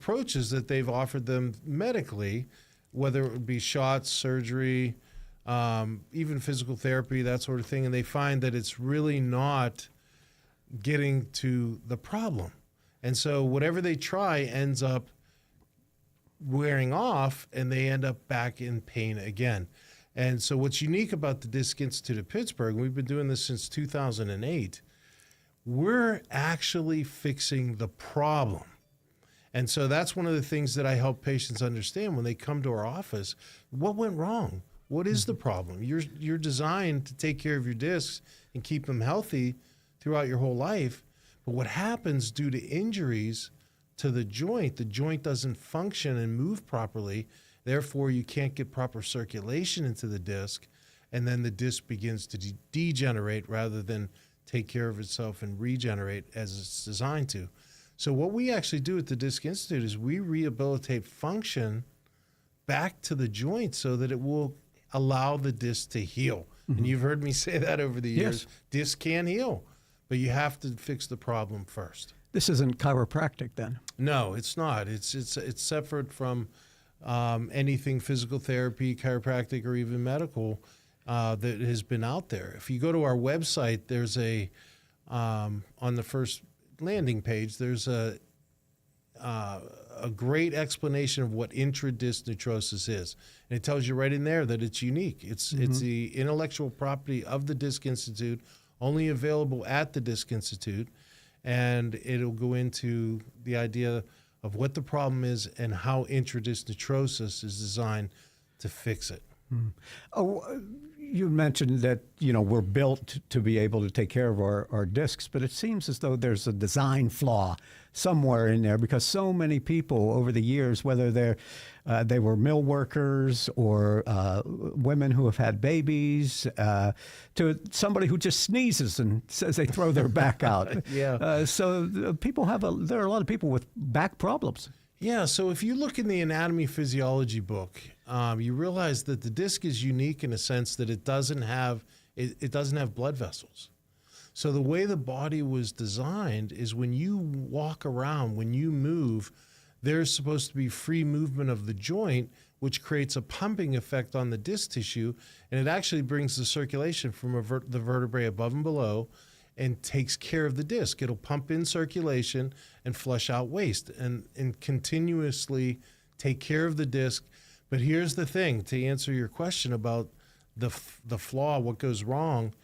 approaches that they've offered them medically, whether it would be shots, surgery, even physical therapy, that sort of thing, and they find that it's really not getting to the problem. And so whatever they try ends up wearing off, and they end up back in pain again. And so what's unique about the Disc Institute of Pittsburgh, we've been doing this since 2008, we're actually fixing the problem. And so that's one of the things that I help patients understand when they come to our office. What went wrong? What is the problem? You're designed to take care of your discs and keep them healthy throughout your whole life. But what happens due to injuries to the joint doesn't function and move properly. Therefore, you can't get proper circulation into the disc. And then the disc begins to degenerate rather than take care of itself and regenerate as it's designed to. So what we actually do at the Disc Institute is we rehabilitate function back to the joint so that it will allow the disc to heal. Mm-hmm. And you've heard me say that over the years. Yes. Disc can heal, but you have to fix the problem first. This isn't chiropractic then? No, it's not. It's separate from anything physical therapy, chiropractic, or even medical that has been out there. If you go to our website, there's on the first landing page, there's a great explanation of what intradisc netrosis is. And it tells you right in there that it's unique. It's the intellectual property of the Disc Institute, only available at the Disc Institute. And it'll go into the idea of what the problem is and how intradisc netrosis is designed to fix it. Mm. Oh, you mentioned that, we're built to be able to take care of our discs, but it seems as though there's a design flaw somewhere in there, because so many people over the years, whether they were mill workers or women who have had babies, to somebody who just sneezes and says they throw their back out. Yeah. So there are a lot of people with back problems. Yeah, so if you look in the anatomy physiology book, you realize that the disc is unique in a sense that it doesn't have blood vessels. So the way the body was designed is when you walk around, when you move, there's supposed to be free movement of the joint, which creates a pumping effect on the disc tissue, and it actually brings the circulation from the vertebrae above and below and takes care of the disc. It'll pump in circulation and flush out waste and continuously take care of the disc. But here's the thing, to answer your question about the flaw, what goes wrong,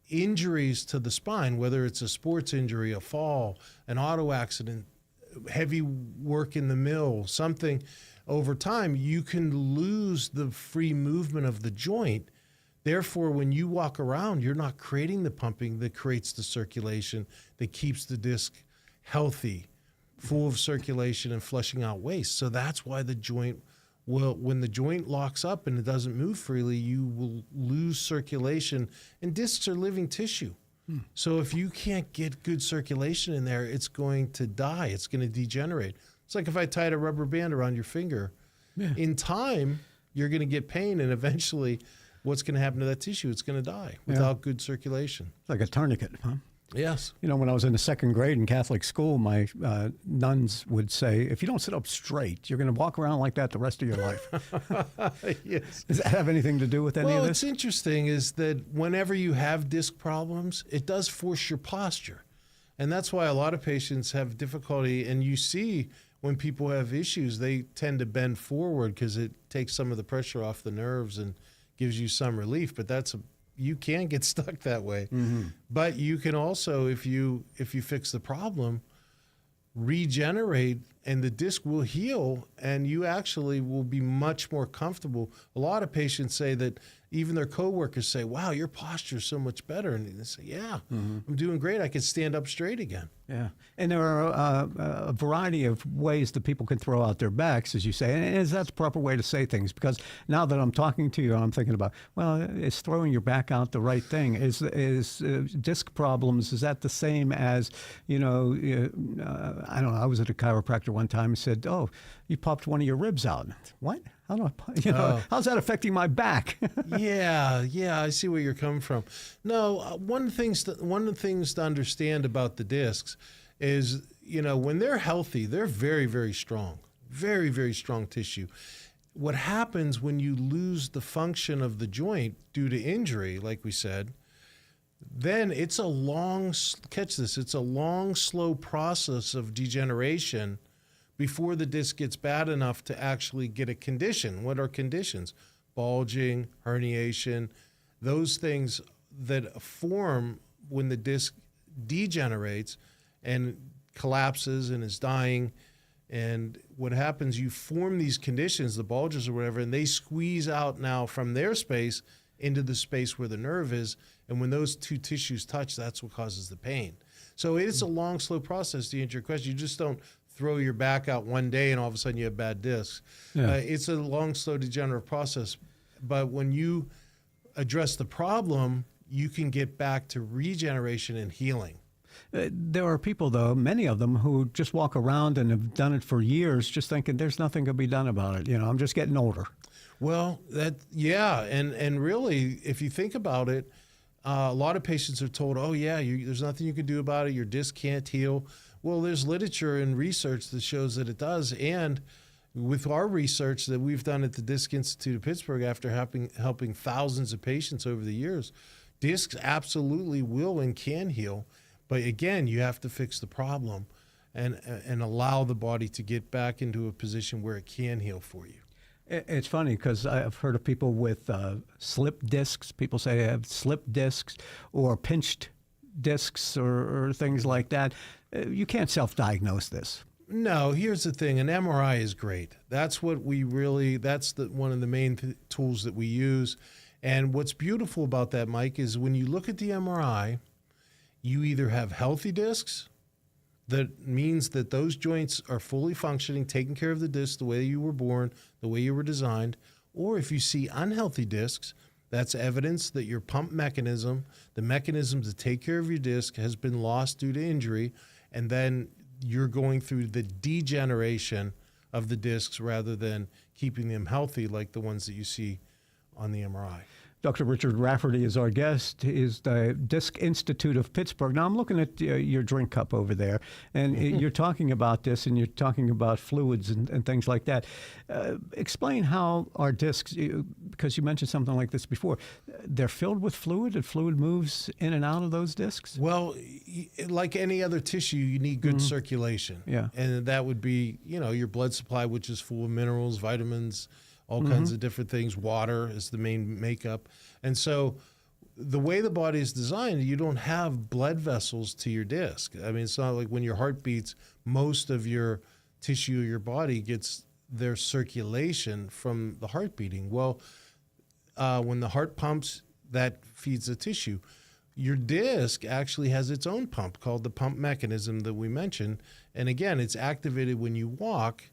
injuries to the spine, whether it's a sports injury, a fall, an auto accident, heavy work in the mill, something, over time, you can lose the free movement of the joint. Therefore, when you walk around, you're not creating the pumping that creates the circulation that keeps the disc healthy, full of circulation and flushing out waste. So that's why the joint when the joint locks up and it doesn't move freely, you will lose circulation. And discs are living tissue. So if you can't get good circulation in there, it's going to die. It's going to degenerate. It's like if I tied a rubber band around your finger. Yeah. In time, you're going to get pain, and eventually what's going to happen to that tissue? It's going to die without good circulation. Like a tourniquet, huh? Yes. When I was in the second grade in Catholic school, my nuns would say, if you don't sit up straight, you're going to walk around like that the rest of your life. Yes. Does that have anything to do with any of this? Well, what's interesting is that whenever you have disc problems, it does force your posture. And that's why a lot of patients have difficulty. And you see when people have issues, they tend to bend forward because it takes some of the pressure off the nerves and gives you some relief. But you can get stuck that way. Mm-hmm. But you can also, if you fix the problem, regenerate, and the disc will heal, and you actually will be much more comfortable. A lot of patients say that even their coworkers say, wow, your posture is so much better. And they say, yeah, I'm doing great. I can stand up straight again. Yeah. And there are a variety of ways that people can throw out their backs, as you say. And is that the proper way to say things? Because now that I'm talking to you, I'm thinking about, well, is throwing your back out the right thing? Is disc problems, is that the same as, I don't know, I was at a chiropractor one time and said, oh, you popped one of your ribs out. What? How do how's that affecting my back? Yeah, I see where you're coming from. No, one of the things to understand about the discs is, when they're healthy, they're very, very strong, very, very strong tissue. What happens when you lose the function of the joint due to injury, like we said, then it's a long, catch this, it's a long, slow process of degeneration before the disc gets bad enough to actually get a condition. What are conditions? Bulging, herniation, those things that form when the disc degenerates and collapses and is dying. And what happens, you form these conditions, the bulges or whatever, and they squeeze out now from their space into the space where the nerve is. And when those two tissues touch, that's what causes the pain. So it's a long, slow process to answer your question. You just don't throw your back out one day and all of a sudden you have bad discs. Yeah. It's a long, slow degenerative process. But when you address the problem, you can get back to regeneration and healing. There are people, though, many of them, who just walk around and have done it for years, just thinking there's nothing to be done about it. I'm just getting older. Well, and really, if you think about it, a lot of patients are told, oh, yeah, there's nothing you can do about it. Your disc can't heal. Well, there's literature and research that shows that it does. And with our research that we've done at the Disc Institute of Pittsburgh after helping thousands of patients over the years, discs absolutely will and can heal. But again, you have to fix the problem and allow the body to get back into a position where it can heal for you. It's funny because I've heard of people with slip discs. People say they have slip discs or pinched discs or things like that. You can't self-diagnose this. No, here's the thing. An MRI is great. That's what that's one of the main tools that we use. And what's beautiful about that, Mike, is when you look at the MRI, you either have healthy discs, that means that those joints are fully functioning, taking care of the disc the way you were born, the way you were designed, or if you see unhealthy discs, that's evidence that your pump mechanism, the mechanism to take care of your disc, has been lost due to injury, and then you're going through the degeneration of the discs rather than keeping them healthy like the ones that you see on the MRI. Dr. Richard Rafferty is our guest. He is the Disc Institute of Pittsburgh. Now, I'm looking at your drink cup over there, and you're talking about this, and you're talking about fluids and things like that. Explain how our discs, because you mentioned something like this before, they're filled with fluid, and fluid moves in and out of those discs? Well, like any other tissue, you need good circulation. Yeah. And that would be, your blood supply, which is full of minerals, vitamins, all kinds of different things. Water is the main makeup. And so the way the body is designed, you don't have blood vessels to your disc. I mean, it's not like when your heart beats, most of your tissue of your body gets their circulation from the heart beating. Well, when the heart pumps, that feeds the tissue. Your disc actually has its own pump called the pump mechanism that we mentioned. And again, it's activated when you walk.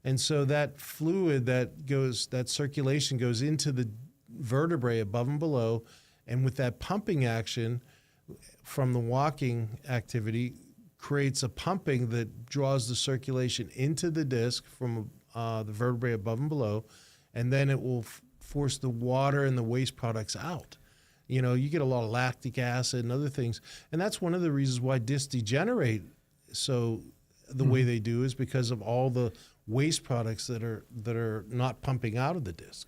And so that fluid that circulation goes into the vertebrae above and below. And with that pumping action from the walking activity creates a pumping that draws the circulation into the disc from the vertebrae above and below. And then it will force the water and the waste products out. You get a lot of lactic acid and other things. And that's one of the reasons why discs degenerate so the way they do is because of all the waste products that are not pumping out of the disc.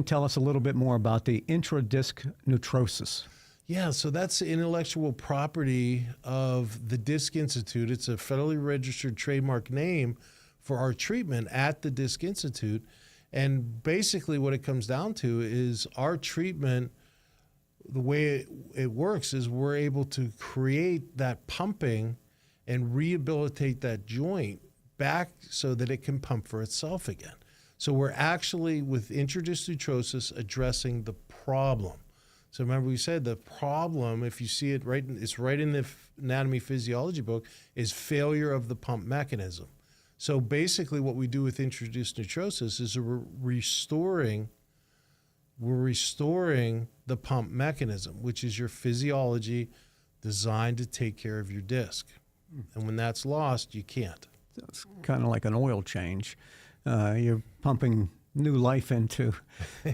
Tell us a little bit more about the intradisc neutrosis. Yeah, so that's the intellectual property of the Disc Institute. It's a federally registered trademark name for our treatment at the Disc Institute. And basically what it comes down to is our treatment, the way it works is we're able to create that pumping and rehabilitate that joint back so that it can pump for itself again. So we're actually, with intradisc neutrosis, addressing the problem. So remember we said the problem, if you see it it's right in the anatomy physiology book, is failure of the pump mechanism. So basically what we do with intradisc neutrosis is we're restoring the pump mechanism, which is your physiology designed to take care of your disc. And when that's lost, you can't. So it's kind of like an oil change. You're pumping new life into,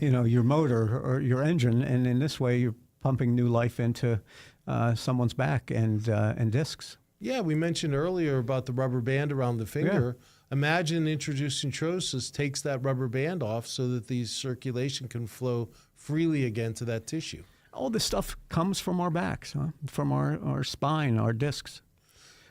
your motor or your engine, and in this way, you're pumping new life into someone's back and discs. Yeah, we mentioned earlier about the rubber band around the finger. Imagine introducing trosis takes that rubber band off so that the circulation can flow freely again to that tissue. All this stuff comes from our backs, huh? From our spine, our discs.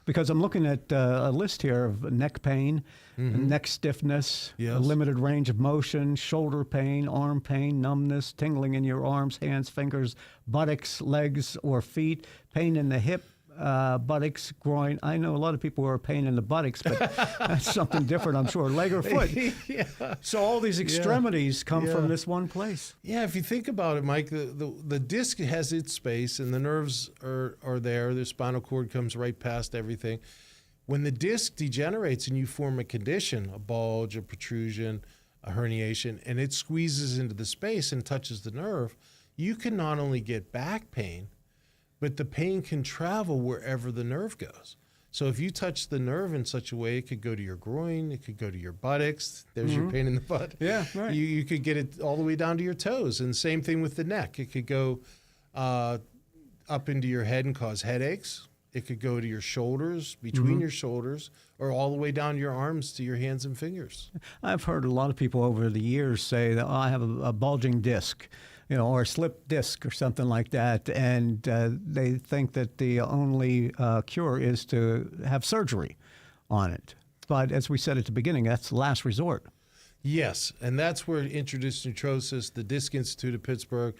Because I'm looking at a list here of neck pain, neck stiffness, Yes. a limited range of motion, shoulder pain, arm pain, numbness, tingling in your arms, hands, fingers, buttocks, legs, or feet, pain in the hip, buttocks, groin. I know a lot of people who are pain in the buttocks, but that's something different, I'm sure. Leg or foot. Yeah. So all these extremities come from this one place. Yeah, if you think about it, Mike, the disc has its space and the nerves are there. The spinal cord comes right past everything. When the disc degenerates and you form a condition, a bulge, a protrusion, a herniation, and it squeezes into the space and touches the nerve, you can not only get back pain, but the pain can travel wherever the nerve goes. So if you touch the nerve in such a way, it could go to your groin, it could go to your buttocks. There's your pain in the butt. Yeah, right. You could get it all the way down to your toes. And same thing with the neck. It could go up into your head and cause headaches. It could go to your shoulders, between your shoulders, or all the way down your arms to your hands and fingers. I've heard a lot of people over the years say that, I have a bulging disc, or a slipped disc or something like that, and they think that the only cure is to have surgery on it. But as we said at the beginning, that's the last resort. Yes, and that's where Introduced Neutrosis, the Disc Institute of Pittsburgh,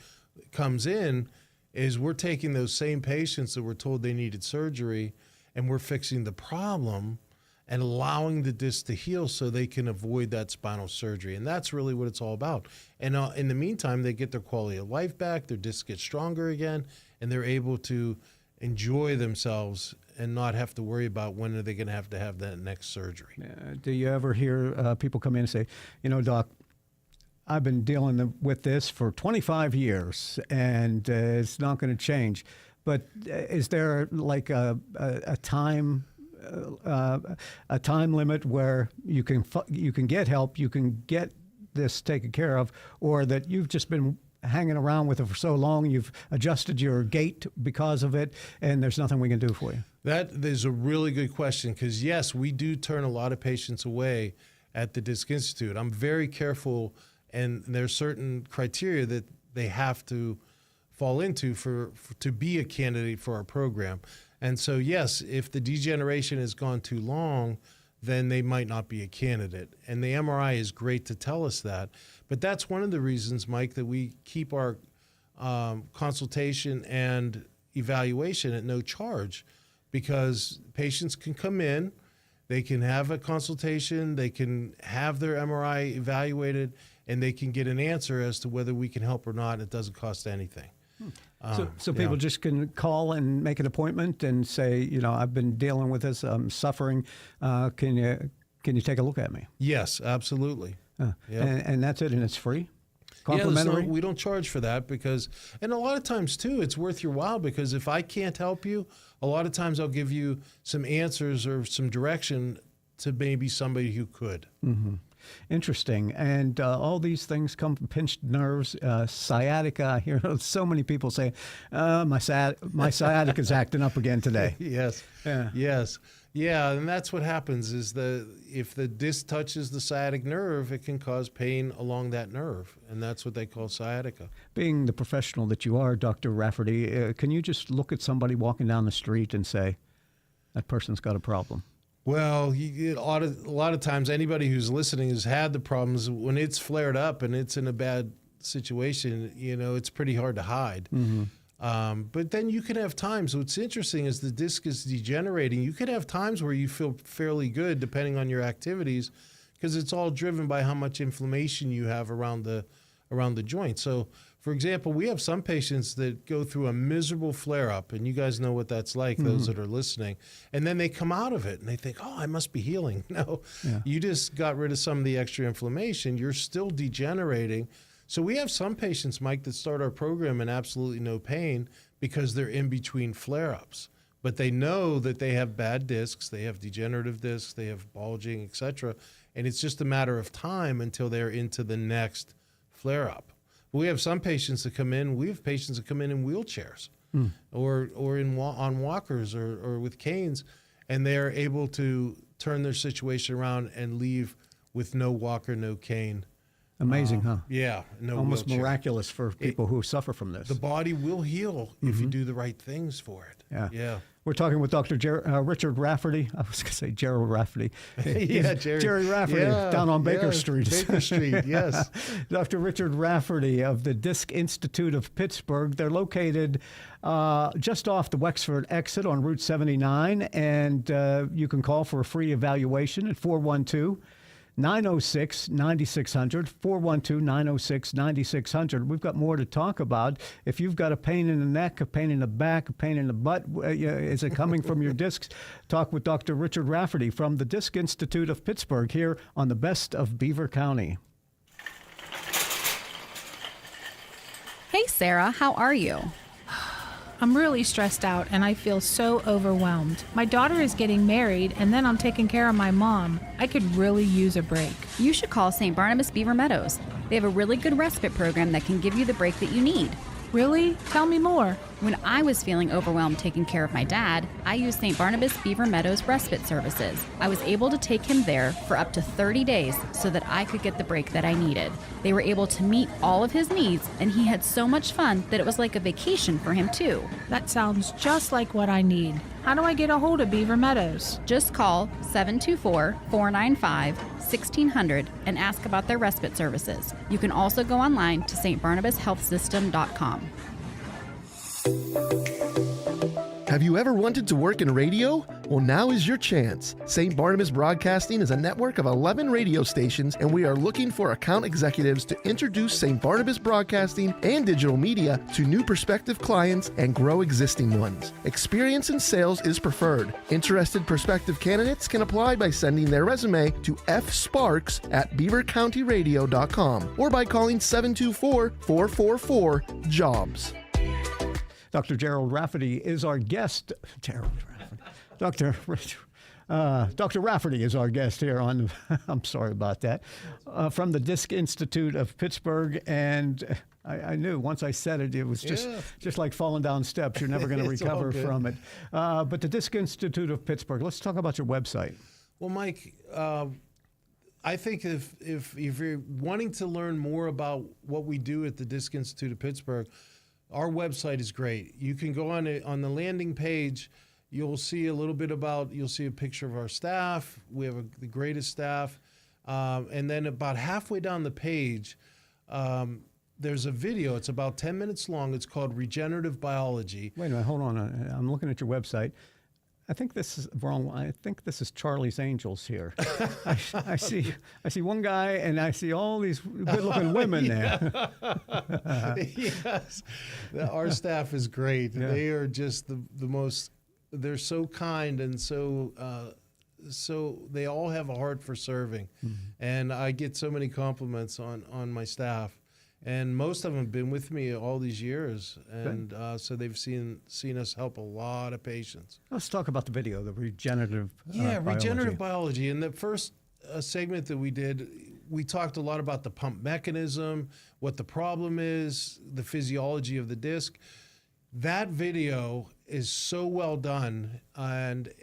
comes in, is we're taking those same patients that were told they needed surgery, and we're fixing the problem and allowing the disc to heal so they can avoid that spinal surgery. And that's really what it's all about. And in the meantime, they get their quality of life back, their discs get stronger again, and they're able to enjoy themselves and not have to worry about when are they going to have that next surgery. Do you ever hear people come in and say, Doc, I've been dealing with this for 25 years, and it's not going to change. But is there like a time limit where you can get help, you can get this taken care of, or that you've just been hanging around with it for so long, you've adjusted your gait because of it, and there's nothing we can do for you? That is a really good question, because yes, we do turn a lot of patients away at the Disc Institute. I'm very careful, and there's certain criteria that they have to fall into to be a candidate for our program. And so, yes, if the degeneration has gone too long, then they might not be a candidate. And the MRI is great to tell us that. But that's one of the reasons, Mike, that we keep our consultation and evaluation at no charge, because patients can come in, they can have a consultation, they can have their MRI evaluated, and they can get an answer as to whether we can help or not. It doesn't cost anything. So people just can call and make an appointment and say, I've been dealing with this, I'm suffering. Can you take a look at me? Yes, absolutely. And that's it, and it's free? Yeah, Complimentary? we don't charge for that and a lot of times too, it's worth your while, because if I can't help you, a lot of times I'll give you some answers or some direction to maybe somebody who could. Mm-hmm. Interesting. And all these things come from pinched nerves, sciatica. I hear so many people say, my sciatica is acting up again today. Yes. Yeah. Yes. Yeah, and that's what happens is if the disc touches the sciatic nerve, it can cause pain along that nerve, and that's what they call sciatica. Being the professional that you are, Dr. Rafferty, can you just look at somebody walking down the street and say, that person's got a problem? Well, a lot of times anybody who's listening has had the problems when it's flared up and it's in a bad situation. It's pretty hard to hide. Mm-hmm. But then you can have times. What's interesting is the disc is degenerating. You could have times where you feel fairly good depending on your activities, because it's all driven by how much inflammation you have around the joint. So, for example, we have some patients that go through a miserable flare-up, and you guys know what that's like, those that are listening. And then they come out of it, and they think, I must be healing. No, You just got rid of some of the extra inflammation. You're still degenerating. So we have some patients, Mike, that start our program in absolutely no pain because they're in between flare-ups. But they know that they have bad discs, they have degenerative discs, they have bulging, et cetera. And it's just a matter of time until they're into the next flare-up. We have some patients that come in. We have patients that come in wheelchairs or on walkers or with canes, and they're able to turn their situation around and leave with no walker, no cane. Amazing, huh? Yeah, no Almost wheelchair. miraculous for people who suffer from this. The body will heal if you do the right things for it. Yeah. Yeah. We're talking with Dr. Richard Rafferty. I was going to say Gerald Rafferty. Yeah, Jerry Rafferty down on Baker Street. Baker Street, yes. Dr. Richard Rafferty of the Disc Institute of Pittsburgh. They're located just off the Wexford exit on Route 79, and you can call for a free evaluation at 412 906-9600, 412-906-9600. We've got more to talk about. If you've got a pain in the neck, a pain in the back, a pain in the butt, is it coming from your discs? Talk with Dr. Richard Rafferty from the Disc Institute of Pittsburgh here on the Best of Beaver County. Hey, Sarah, how are you? I'm really stressed out and I feel so overwhelmed. My daughter is getting married and then I'm taking care of my mom. I could really use a break. You should call St. Barnabas Beaver Meadows. They have a really good respite program that can give you the break that you need. Really? Tell me more. When I was feeling overwhelmed taking care of my dad, I used St. Barnabas Beaver Meadows respite services. I was able to take him there for up to 30 days so that I could get the break that I needed. They were able to meet all of his needs, and he had so much fun that it was like a vacation for him too. That sounds just like what I need. How do I get a hold of Beaver Meadows? Just call 724-495-1600 and ask about their respite services. You can also go online to stbarnabashealthsystem.com. Have you ever wanted to work in radio? Well, now is your chance. St. Barnabas Broadcasting is a network of 11 radio stations, and we are looking for account executives to introduce St. Barnabas Broadcasting and digital media to new prospective clients and grow existing ones. Experience in sales is preferred. Interested prospective candidates can apply by sending their resume to fsparks@beavercountyradio.com or by calling 724-444-JOBS. Dr. Gerald Rafferty is our guest. Gerald Rafferty. Dr. Rafferty is our guest here on, I'm sorry about that, from the Disc Institute of Pittsburgh. And I knew once I said it, it was just like falling down steps. You're never going to recover from it. But the Disc Institute of Pittsburgh, let's talk about your website. Well, Mike, I think if you're wanting to learn more about what we do at the Disc Institute of Pittsburgh, our website is great. You can go on the landing page. You'll see a little bit you'll see a picture of our staff. We have the greatest staff. And then about halfway down the page, there's a video. It's about 10 minutes long. It's called Regenerative Biology. Wait a minute, hold on. I'm looking at your website. I think this is wrong. I think this is Charlie's Angels here. I see one guy, and I see all these good-looking women there. Yes, our staff is great. Yeah. They are just the most. They're so kind and so they all have a heart for serving, and I get so many compliments on my staff. And most of them have been with me all these years, and so they've seen us help a lot of patients. Let's talk about the video, the regenerative regenerative biology. In the first segment that we did, we talked a lot about the pump mechanism, what the problem is, the physiology of the disc. That video is so well done, and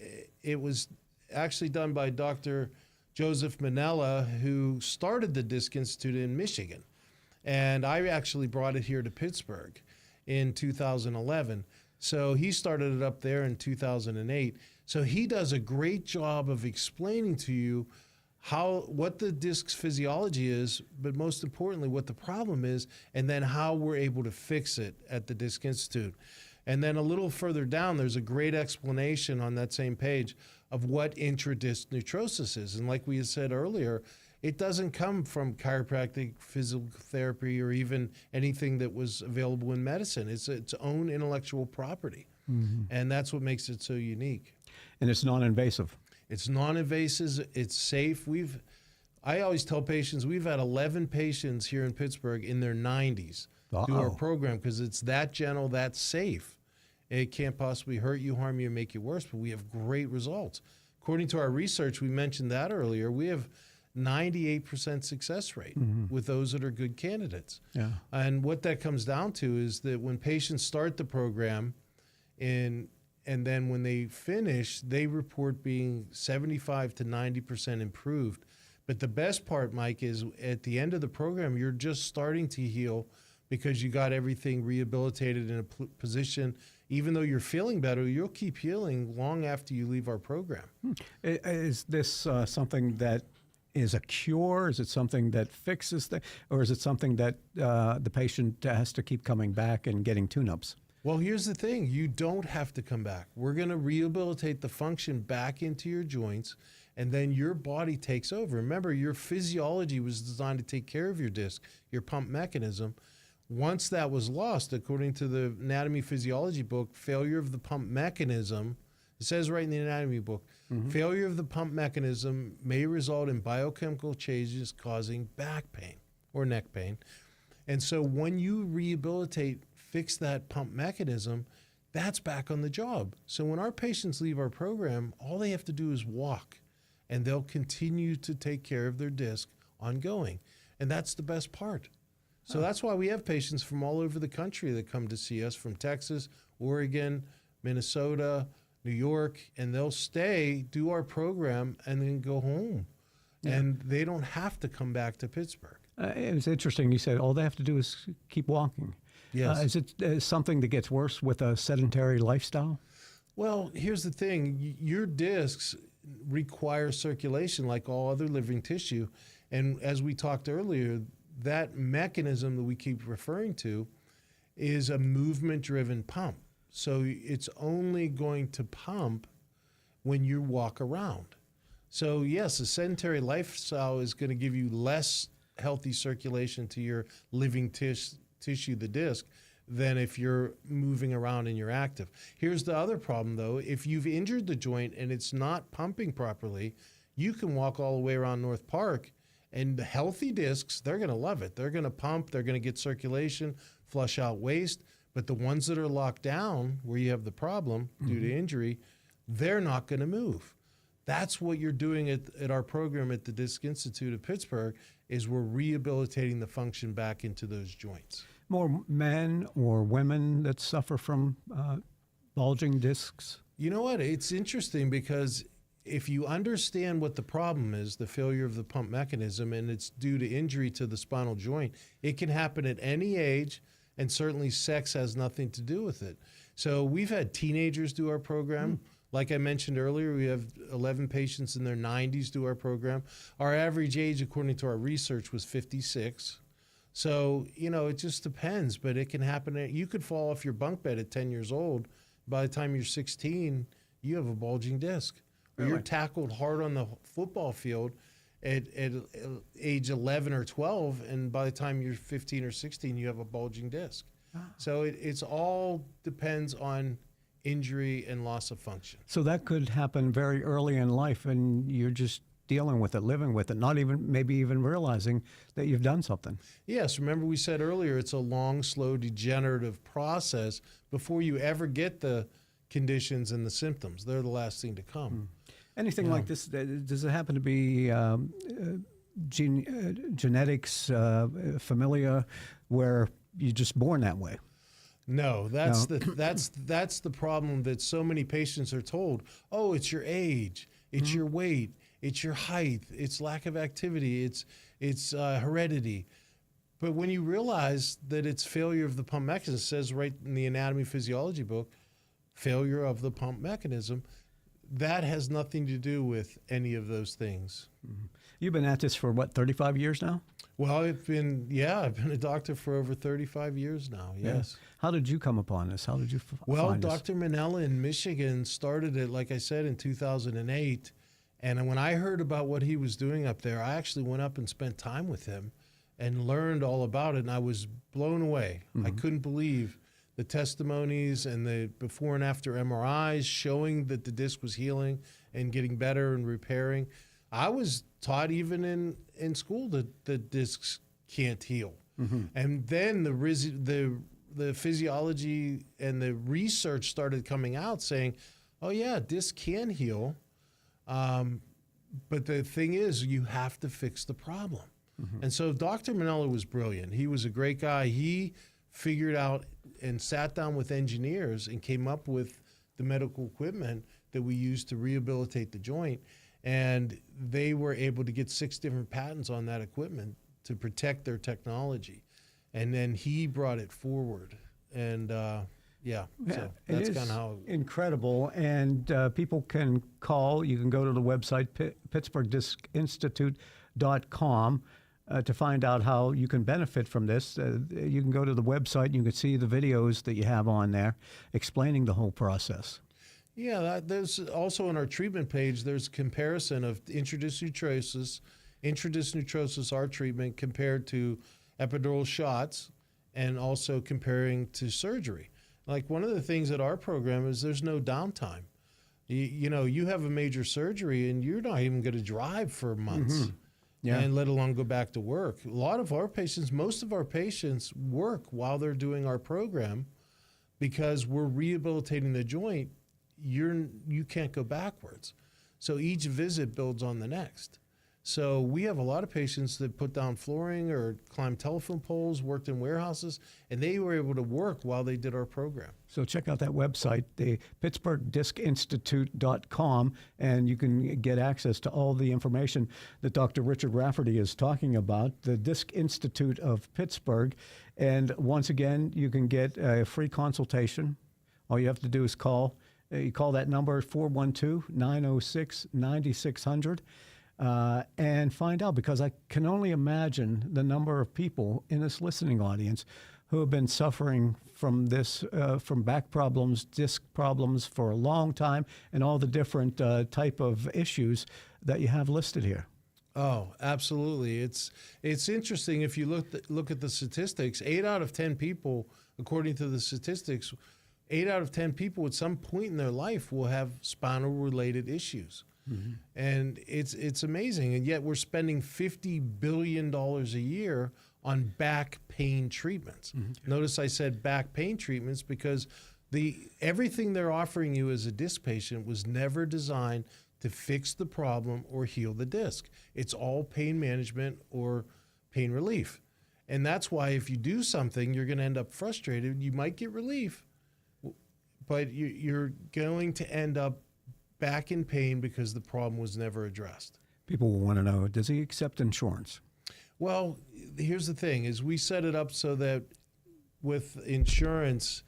it was actually done by Dr. Joseph Manella, who started the Disc Institute in Michigan. And I actually brought it here to Pittsburgh in 2011. So he started it up there in 2008. So he does a great job of explaining to you what the disc's physiology is, but most importantly, what the problem is, and then how we're able to fix it at the Disc Institute. And then a little further down, there's a great explanation on that same page of what intradisc neutrosis is. And like we had said earlier, it doesn't come from chiropractic, physical therapy, or even anything that was available in medicine. It's its own intellectual property. And that's what makes it so unique. And it's non-invasive. It's non-invasive. It's safe. I always tell patients, we've had 11 patients here in Pittsburgh in their 90s do our program because it's that gentle, that safe. It can't possibly hurt you, harm you, or make you worse, but we have great results. According to our research, we mentioned that earlier, we have 98% success rate with those that are good candidates. Yeah. And what that comes down to is that when patients start the program in and then when they finish, they report being 75 to 90% improved. But the best part, Mike, is at the end of the program, you're just starting to heal because you got everything rehabilitated in a position. Even though you're feeling better, you'll keep healing long after you leave our program. Is this something that is a cure? Is it something that fixes things? Or is it something that the patient has to keep coming back and getting tune-ups? Well, here's the thing. You don't have to come back. We're going to rehabilitate the function back into your joints, and then your body takes over. Remember, your physiology was designed to take care of your disc, your pump mechanism. Once that was lost, according to the anatomy physiology book, failure of the pump mechanism, it says right in the anatomy book, failure of the pump mechanism may result in biochemical changes causing back pain or neck pain. And so when you rehabilitate, fix that pump mechanism, that's back on the job. So when our patients leave our program, all they have to do is walk, and they'll continue to take care of their disc ongoing. And that's the best part. So that's why we have patients from all over the country that come to see us, from Texas, Oregon, Minnesota, New York, and they'll stay, do our program, and then go home. Yeah. And they don't have to come back to Pittsburgh. It was interesting. You said all they have to do is keep walking. Yes. Is it something that gets worse with a sedentary lifestyle? Well, here's the thing. Your discs require circulation like all other living tissue. And as we talked earlier, that mechanism that we keep referring to is a movement-driven pump. So it's only going to pump when you walk around. So yes, a sedentary lifestyle is going to give you less healthy circulation to your living tissue, the disc, than if you're moving around and you're active. Here's the other problem, though. If you've injured the joint and it's not pumping properly, you can walk all the way around North Park, and the healthy discs, they're going to love it. They're going to pump. They're going to get circulation, flush out waste. But the ones that are locked down, where you have the problem due to injury, they're not going to move. That's what you're doing at our program at the Disc Institute of Pittsburgh, is we're rehabilitating the function back into those joints. More men or women that suffer from bulging discs? You know what? It's interesting because if you understand what the problem is, the failure of the pump mechanism, and it's due to injury to the spinal joint, it can happen at any age, and certainly sex has nothing to do with it. So we've had teenagers do our program. Like I mentioned earlier, we have 11 patients in their 90s do our program. Our average age, according to our research, was 56. So, it just depends, but it can happen. You could fall off your bunk bed at 10 years old. By the time you're 16, you have a bulging disc. Or you're tackled hard on the football field at age 11 or 12, and by the time you're 15 or 16, you have a bulging disc. So it's all depends on injury and loss of function. So that could happen very early in life, and you're just dealing with it, living with it, maybe even realizing that you've done something. Yes, remember we said earlier, it's a long, slow, degenerative process before you ever get the conditions and the symptoms. They're the last thing to come. Anything like this, does it happen to be genetics, familia, where you're just born that way? No, that's the problem that so many patients are told. Oh, it's your age, it's your weight, it's your height, it's lack of activity, it's heredity. But when you realize that it's failure of the pump mechanism, it says right in the anatomy physiology book, failure of the pump mechanism, that has nothing to do with any of those things. You've been at this for, 35 years now? Well, I've been a doctor for over 35 years now, yes. Yeah. How did you come upon this? How did you find this? Dr. Manella in Michigan started it, like I said, in 2008. And when I heard about what he was doing up there, I actually went up and spent time with him and learned all about it, and I was blown away. I couldn't believe the testimonies and the before and after MRIs showing that the disc was healing and getting better and repairing. I was taught even in school that the discs can't heal. And then the physiology and the research started coming out saying, oh yeah, discs can heal. But the thing is, you have to fix the problem. And so Dr. Manella was brilliant. He was a great guy. He figured out and sat down with engineers and came up with the medical equipment that we use to rehabilitate the joint. And they were able to get 6 different patents on that equipment to protect their technology. And then he brought it forward. And so that's kind of how. Incredible. And people can call. You can go to the website, PittsburghDiscInstitute.com, to find out how you can benefit from this. You can go to the website and you can see the videos that you have on there explaining the whole process. Yeah, there's also on our treatment page, there's a comparison of intraduced neutrosis, our treatment, compared to epidural shots, and also comparing to surgery. Like, one of the things at our program is there's no downtime. You have a major surgery and you're not even going to drive for months, and let alone go back to work. A lot of our patients, most of our patients work while they're doing our program because we're rehabilitating the joint. You can't go backwards. So each visit builds on the next. So we have a lot of patients that put down flooring or climbed telephone poles, worked in warehouses, and they were able to work while they did our program. So check out that website, the PittsburghDiscInstitute.com, and you can get access to all the information that Dr. Richard Rafferty is talking about, the Disc Institute of Pittsburgh. And once again, you can get a free consultation. All you have to do is call. You call that number, 412-906-9600, and find out, because I can only imagine the number of people in this listening audience who have been suffering from this, from back problems, disc problems for a long time, and all the different type of issues that you have listed here. Oh, absolutely. It's interesting. If you look at the statistics, 8 out of 10 people, according to the statistics, 8 out of 10 people at some point in their life will have spinal-related issues. Mm-hmm. And it's amazing. And yet we're spending $50 billion a year on back pain treatments. Mm-hmm. Notice I said back pain treatments because everything they're offering you as a disc patient was never designed to fix the problem or heal the disc. It's all pain management or pain relief. And that's why if you do something, you're going to end up frustrated. You might get relief, but you're going to end up back in pain because the problem was never addressed. People will want to know, does he accept insurance? Well, here's the thing, is we set it up so that with insurance,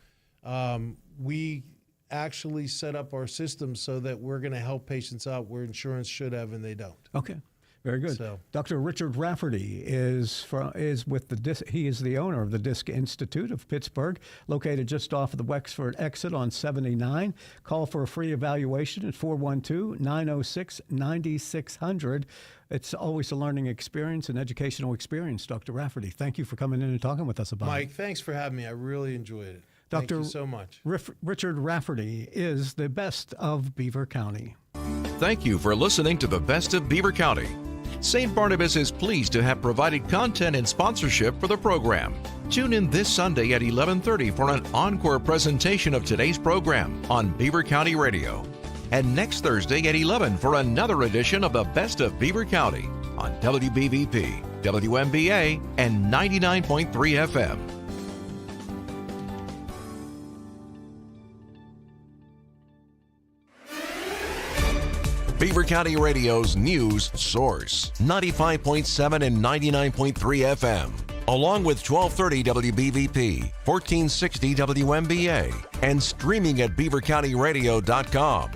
we actually set up our system so that we're going to help patients out where insurance should have and they don't. Okay. Very good. So, Dr. Richard Rafferty is with the Disc. He is the owner of the Disc Institute of Pittsburgh, located just off of the Wexford exit on 79. Call for a free evaluation at 412-906-9600. It's always a learning experience, an educational experience, Dr. Rafferty. Thank you for coming in and talking with us about it. Mike, thanks for having me. I really enjoyed it. Thank you so much. Richard Rafferty is the best of Beaver County. Thank you for listening to the Best of Beaver County. St. Barnabas is pleased to have provided content and sponsorship for the program. Tune in this Sunday at 11:30 for an encore presentation of today's program on Beaver County Radio. And next Thursday at 11 for another edition of the Best of Beaver County on WBVP, WMBA, and 99.3 FM. Beaver County Radio's news source, 95.7 and 99.3 FM, along with 1230 WBVP, 1460 WMBA, and streaming at beavercountyradio.com.